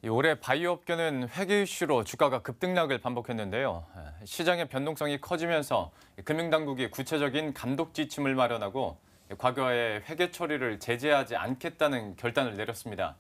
올해 바이오 업계는 회계 이슈로 주가가 급등락을 반복했는데요. 시장의 변동성이 커지면서 금융당국이 구체적인 감독 지침을 마련하고 과거의 회계 처리를 제재하지 않겠다는 결단을 내렸습니다.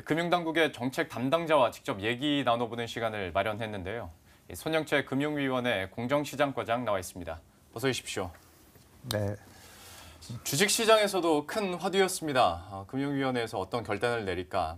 금융당국의 정책 담당자와 직접 얘기 나눠보는 시간을 마련했는데요. 손영채 금융위원회 공정시장과장 나와 있습니다. 어서 오십시오. 네. 주식시장에서도 큰 화두였습니다. 금융위원회에서 어떤 결단을 내릴까?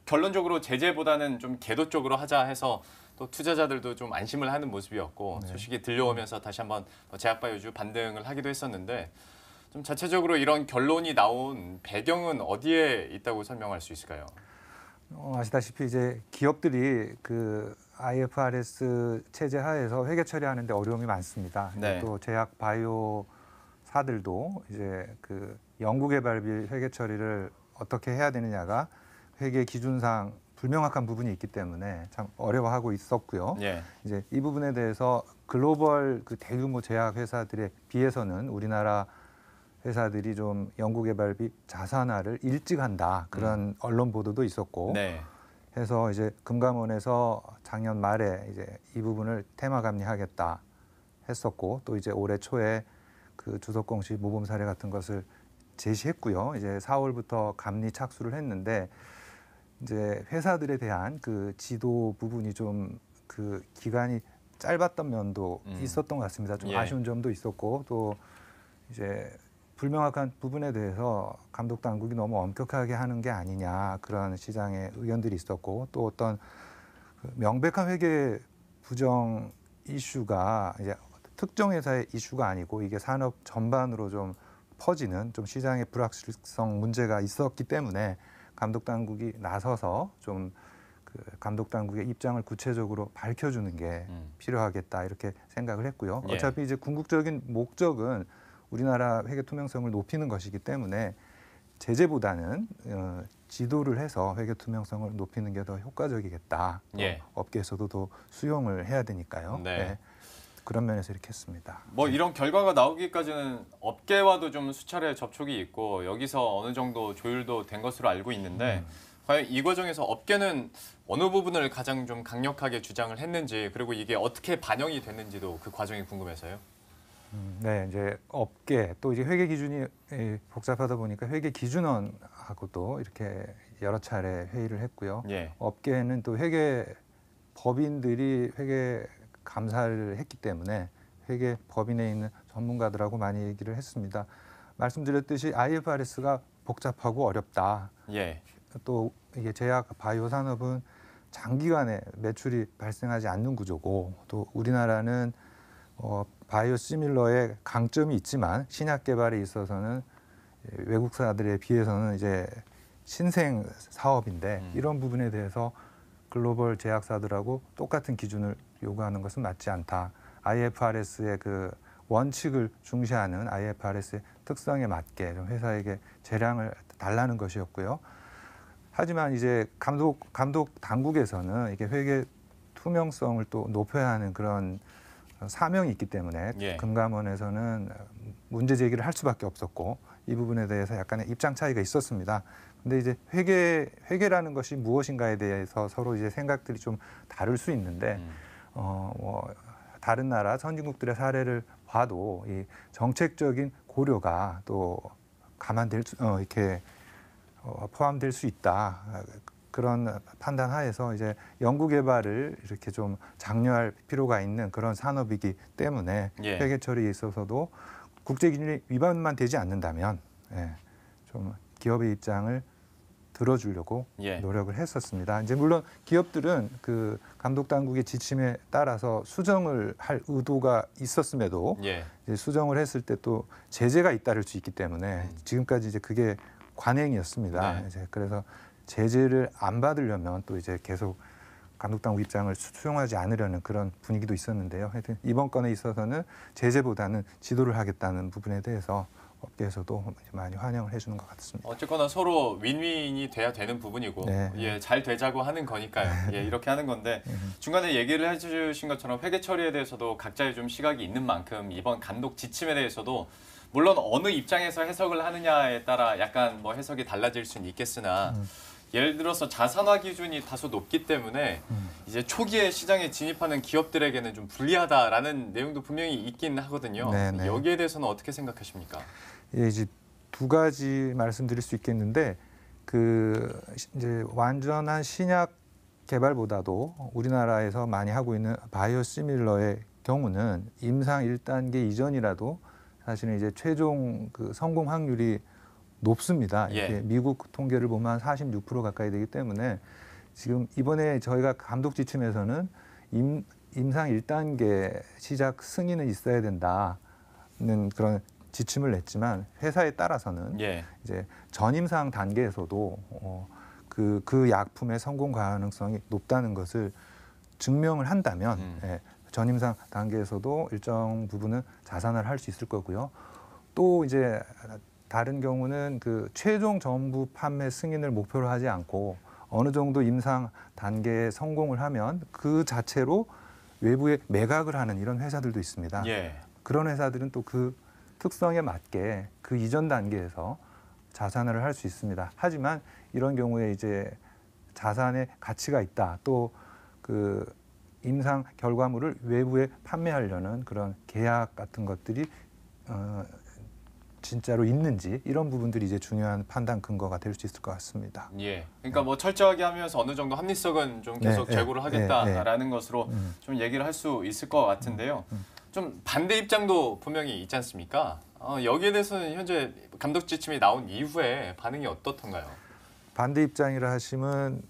결론적으로 제재보다는 좀 계도 쪽으로 하자 해서 또 투자자들도 좀 안심을 하는 모습이었고 네. 소식이 들려오면서 다시 한번 제약바이오주 반등을 하기도 했었는데 좀 자체적으로 이런 결론이 나온 배경은 어디에 있다고 설명할 수 있을까요? 아시다시피 이제 기업들이 그 IFRS 체제 하에서 회계 처리하는데 어려움이 많습니다. 네. 또 제약 바이오사들도 이제 그 연구개발비 회계 처리를 어떻게 해야 되느냐가 회계 기준상 불명확한 부분이 있기 때문에 참 어려워하고 있었고요. 예. 이제 이 부분에 대해서 글로벌 그 대규모 제약 회사들에 비해서는 우리나라 회사들이 좀 연구개발비 자산화를 일찍 한다 그런 언론 보도도 있었고 네. 해서 이제 금감원에서 작년 말에 이제 이 부분을 테마 감리하겠다 했었고 또 이제 올해 초에 그 주석공시 모범 사례 같은 것을 제시했고요. 이제 4월부터 감리 착수를 했는데 이제 회사들에 대한 그 지도 부분이 좀 그 기간이 짧았던 면도 있었던 것 같습니다. 좀 예. 아쉬운 점도 있었고 또 이제 불명확한 부분에 대해서 감독 당국이 너무 엄격하게 하는 게 아니냐 그런 시장의 의견들이 있었고 또 어떤 그 명백한 회계 부정 이슈가 이제 특정 회사의 이슈가 아니고 이게 산업 전반으로 좀 퍼지는 좀 시장의 불확실성 문제가 있었기 때문에 감독 당국이 나서서 좀 그 감독 당국의 입장을 구체적으로 밝혀주는 게 필요하겠다 이렇게 생각을 했고요. 예. 어차피 이제 궁극적인 목적은 우리나라 회계 투명성을 높이는 것이기 때문에 제재보다는 지도를 해서 회계 투명성을 높이는 게 더 효과적이겠다. 예. 업계에서도 더 수용을 해야 되니까요. 네. 네. 그런 면에서 이렇게 했습니다. 이런 결과가 나오기까지는 업계와도 좀 수차례 접촉이 있고 여기서 어느 정도 조율도 된 것으로 알고 있는데 과연 이 과정에서 업계는 어느 부분을 가장 좀 강력하게 주장을 했는지 그리고 이게 어떻게 반영이 됐는지도 그 과정이 궁금해서요. 네, 이제 업계 또 이제 회계 기준이 복잡하다 보니까 회계 기준원하고도 이렇게 여러 차례 회의를 했고요. 예. 업계는 또 회계 법인들이 회계 감사를 했기 때문에 회계 법인에 있는 전문가들하고 많이 얘기를 했습니다. 말씀드렸듯이 IFRS가 복잡하고 어렵다. 예. 또 이게 제약 바이오 산업은 장기간에 매출이 발생하지 않는 구조고 또 우리나라는 바이오 시밀러의 강점이 있지만 신약 개발에 있어서는 외국사들에 비해서는 이제 신생 사업인데 이런 부분에 대해서 글로벌 제약사들하고 똑같은 기준을 요구하는 것은 맞지 않다. IFRS의 그 원칙을 중시하는 IFRS의 특성에 맞게 좀 회사에게 재량을 달라는 것이었고요. 하지만 이제 감독 당국에서는 이게 회계 투명성을 또 높여야 하는 그런 사명이 있기 때문에 예. 금감원에서는 문제 제기를 할 수밖에 없었고 이 부분에 대해서 약간의 입장 차이가 있었습니다. 근데 이제 회계라는 것이 무엇인가에 대해서 서로 이제 생각들이 좀 다를 수 있는데 다른 나라 선진국들의 사례를 봐도 이 정책적인 고려가 또 이렇게 포함될 수 있다. 그런 판단하에서 이제 연구 개발을 이렇게 좀 장려할 필요가 있는 그런 산업이기 때문에 예. 회계 처리에 있어서도 국제 기준이 위반만 되지 않는다면 좀 기업의 입장을 들어주려고 예. 노력을 했었습니다. 이제 물론 기업들은 그 감독 당국의 지침에 따라서 수정을 할 의도가 있었음에도 예. 이제 수정을 했을 때 또 제재가 잇따를 수 있기 때문에 지금까지 이제 그게 관행이었습니다. 네. 이제 그래서 제재를 안 받으려면 또 이제 계속 감독 당국 입장을 수용하지 않으려는 그런 분위기도 있었는데요. 하여튼 이번 건에 있어서는 제재보다는 지도를 하겠다는 부분에 대해서 업계에서도 많이 환영을 해주는 것 같습니다. 어쨌거나 서로 윈윈이 돼야 되는 부분이고 네. 예, 잘 되자고 하는 거니까요. 예, 이렇게 하는 건데 중간에 얘기를 해주신 것처럼 회계 처리에 대해서도 각자의 좀 시각이 있는 만큼 이번 감독 지침에 대해서도 물론 어느 입장에서 해석을 하느냐에 따라 약간 뭐 해석이 달라질 수는 있겠으나 예를 들어서 자산화 기준이 다소 높기 때문에 이제 초기에 시장에 진입하는 기업들에게는 좀 불리하다라는 내용도 분명히 있긴 하거든요. 네네. 여기에 대해서는 어떻게 생각하십니까? 예, 이제 두 가지 말씀드릴 수 있겠는데 이제 완전한 신약 개발보다도 우리나라에서 많이 하고 있는 바이오시밀러의 경우는 임상 1단계 이전이라도 사실은 이제 최종 그 성공 확률이 높습니다. 예. 이렇게 미국 통계를 보면 한 46% 가까이 되기 때문에 지금 이번에 저희가 감독 지침에서는 임상 1단계 시작 승인은 있어야 된다는 그런 지침을 냈지만 회사에 따라서는 예. 이제 전임상 단계에서도 그 약품의 성공 가능성이 높다는 것을 증명을 한다면 예, 전임상 단계에서도 일정 부분은 자산화를 할 수 있을 거고요. 또 이제 다른 경우는 그 최종 전부 판매 승인을 목표로 하지 않고 어느 정도 임상 단계에 성공을 하면 그 자체로 외부에 매각을 하는 이런 회사들도 있습니다. 예. 그런 회사들은 또 그 특성에 맞게 그 이전 단계에서 자산화를 할 수 있습니다. 하지만 이런 경우에 이제 자산의 가치가 있다. 또 그 임상 결과물을 외부에 판매하려는 그런 계약 같은 것들이 진짜로 있는지 이런 부분들이 이제 중요한 판단 근거가 될 수 있을 것 같습니다. 예. 그러니까 뭐 철저하게 하면서 어느 정도 합리성은 좀 계속 네, 제고를 네, 하겠다라는 것으로 좀 얘기를 할 수 있을 것 같은데요. 좀 반대 입장도 분명히 있지 않습니까? 여기에 대해서는 현재 감독 지침이 나온 이후에 반응이 어떻던가요? 반대 입장이라 하시면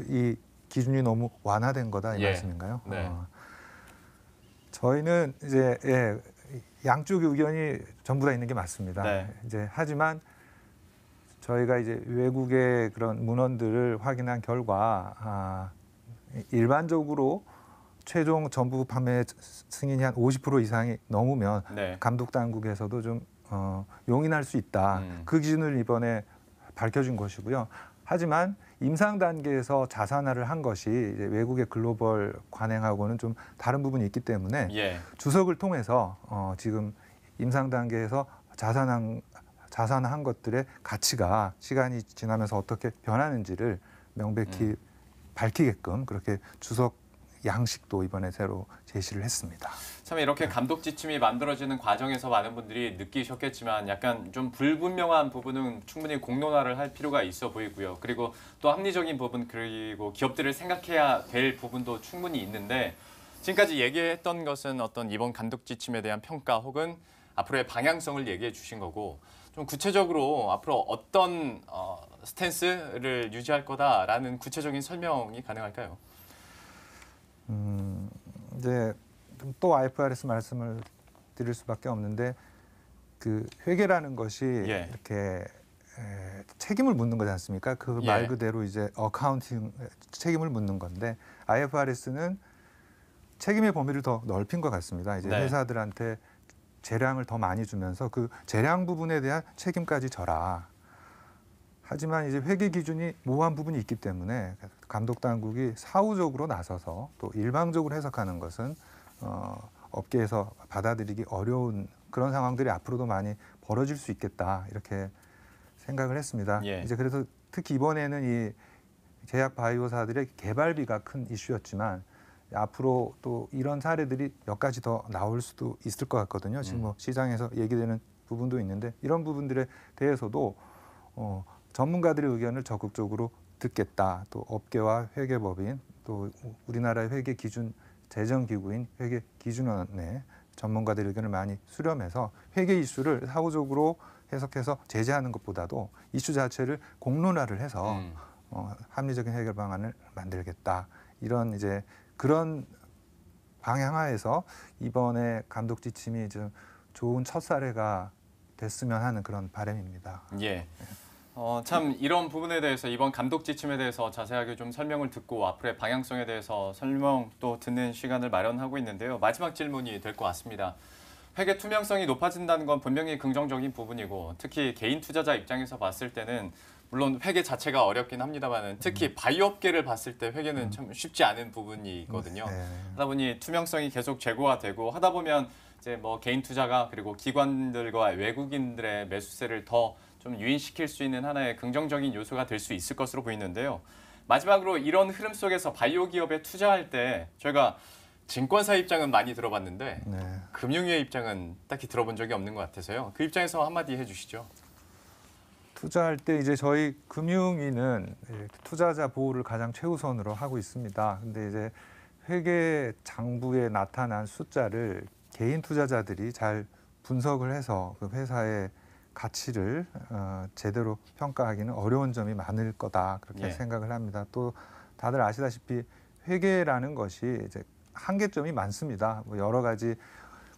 이 기준이 너무 완화된 거다 이 예. 말씀인가요? 네. 저희는 이제 양쪽 의견이 전부 다 있는 게 맞습니다. 네. 이제 하지만 저희가 이제 외국의 그런 문헌들을 확인한 결과 일반적으로 최종 전부 판매 승인이 한 50% 이상이 넘으면 네. 감독 당국에서도 좀 용인할 수 있다. 그 기준을 이번에 밝혀준 것이고요. 하지만 임상 단계에서 자산화를 한 것이 이제 외국의 글로벌 관행하고는 좀 다른 부분이 있기 때문에 예. 주석을 통해서 지금 임상 단계에서 자산화한 것들의 가치가 시간이 지나면서 어떻게 변하는지를 명백히 밝히게끔 그렇게 주석 양식도 이번에 새로 제시를 했습니다. 참 이렇게 감독 지침이 만들어지는 과정에서 많은 분들이 느끼셨겠지만 약간 좀 불분명한 부분은 충분히 공론화를 할 필요가 있어 보이고요. 그리고 또 합리적인 부분 그리고 기업들을 생각해야 될 부분도 충분히 있는데 지금까지 얘기했던 것은 어떤 이번 감독 지침에 대한 평가 혹은 앞으로의 방향성을 얘기해 주신 거고 좀 구체적으로 앞으로 어떤 스탠스를 유지할 거다라는 구체적인 설명이 가능할까요? 이제 또 IFRS 말씀을 드릴 수밖에 없는데 그 회계라는 것이 예. 이렇게 책임을 묻는 거지 않습니까? 그 말 예. 그대로 이제 어카운팅 책임을 묻는 건데 IFRS는 책임의 범위를 더 넓힌 것 같습니다. 이제 네. 회사들한테 재량을 더 많이 주면서 그 재량 부분에 대한 책임까지 져라. 하지만 이제 회계 기준이 모호한 부분이 있기 때문에 감독 당국이 사후적으로 나서서 또 일방적으로 해석하는 것은 업계에서 받아들이기 어려운 그런 상황들이 앞으로도 많이 벌어질 수 있겠다 이렇게 생각을 했습니다. 예. 이제 그래서 특히 이번에는 이 제약 바이오사들의 개발비가 큰 이슈였지만 앞으로 또 이런 사례들이 몇 가지 더 나올 수도 있을 것 같거든요. 지금 뭐 시장에서 얘기되는 부분도 있는데 이런 부분들에 대해서도 전문가들의 의견을 적극적으로 듣겠다. 또 업계와 회계법인 또 우리나라의 회계 기준 제정 기구인 회계기준원의 전문가들의 의견을 많이 수렴해서 회계 이슈를 사후적으로 해석해서 제재하는 것보다도 이슈 자체를 공론화를 해서 합리적인 해결 방안을 만들겠다. 이런 이제 그런 방향하에서 이번에 감독 지침이 좀 좋은 첫 사례가 됐으면 하는 그런 바람입니다. 예. 참 이런 부분에 대해서 이번 감독 지침에 대해서 자세하게 좀 설명을 듣고 앞으로의 방향성에 대해서 설명 또 듣는 시간을 마련하고 있는데요. 마지막 질문이 될 것 같습니다. 회계 투명성이 높아진다는 건 분명히 긍정적인 부분이고 특히 개인 투자자 입장에서 봤을 때는 물론 회계 자체가 어렵긴 합니다만 특히 바이오업계를 봤을 때 회계는 참 쉽지 않은 부분이거든요. 네. 하다 보니 투명성이 계속 제고가 되고 하다 보면 이제 뭐 개인 투자가 그리고 기관들과 외국인들의 매수세를 더 좀 유인시킬 수 있는 하나의 긍정적인 요소가 될 수 있을 것으로 보이는데요. 마지막으로 이런 흐름 속에서 바이오 기업에 투자할 때 저희가 증권사 입장은 많이 들어봤는데 네. 금융위의 입장은 딱히 들어본 적이 없는 것 같아서요. 그 입장에서 한마디 해주시죠. 투자할 때 이제 저희 금융위는 투자자 보호를 가장 최우선으로 하고 있습니다. 근데 이제 회계 장부에 나타난 숫자를 개인 투자자들이 잘 분석을 해서 그 회사의 가치를 제대로 평가하기는 어려운 점이 많을 거다 그렇게 예. 생각을 합니다. 또 다들 아시다시피 회계라는 것이 이제 한계점이 많습니다. 뭐 여러 가지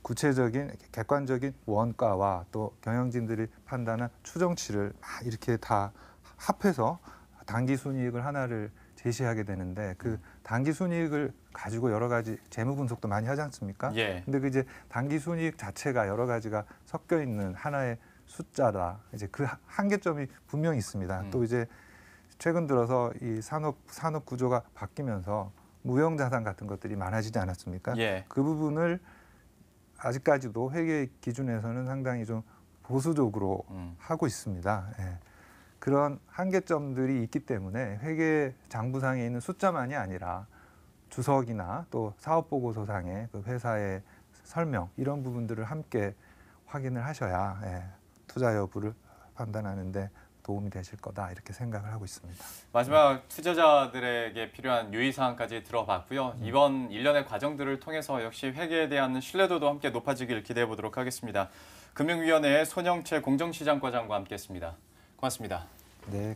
구체적인 객관적인 원가와 또 경영진들이 판단한 추정치를 막 이렇게 다 합해서 단기 순이익을 하나를 제시하게 되는데 그 단기 순이익을 가지고 여러 가지 재무 분석도 많이 하지 않습니까? 예. 근데 그 이제 단기 순이익 자체가 여러 가지가 섞여 있는 하나의 숫자다. 이제 그 한계점이 분명히 있습니다. 또 이제 최근 들어서 이 산업 구조가 바뀌면서 무형 자산 같은 것들이 많아지지 않았습니까? 예. 그 부분을 아직까지도 회계 기준에서는 상당히 좀 보수적으로 하고 있습니다. 예. 그런 한계점들이 있기 때문에 회계 장부상에 있는 숫자만이 아니라 주석이나 또 사업보고서상의 그 회사의 설명 이런 부분들을 함께 확인을 하셔야 투자 여부를 판단하는데 도움이 되실 거다 이렇게 생각을 하고 있습니다. 마지막 투자자들에게 필요한 유의사항까지 들어봤고요. 이번 일련의 과정들을 통해서 역시 회계에 대한 신뢰도도 함께 높아지길 기대해 보도록 하겠습니다. 금융위원회의 손영채 공정시장과장과 함께했습니다. 고맙습니다. 네.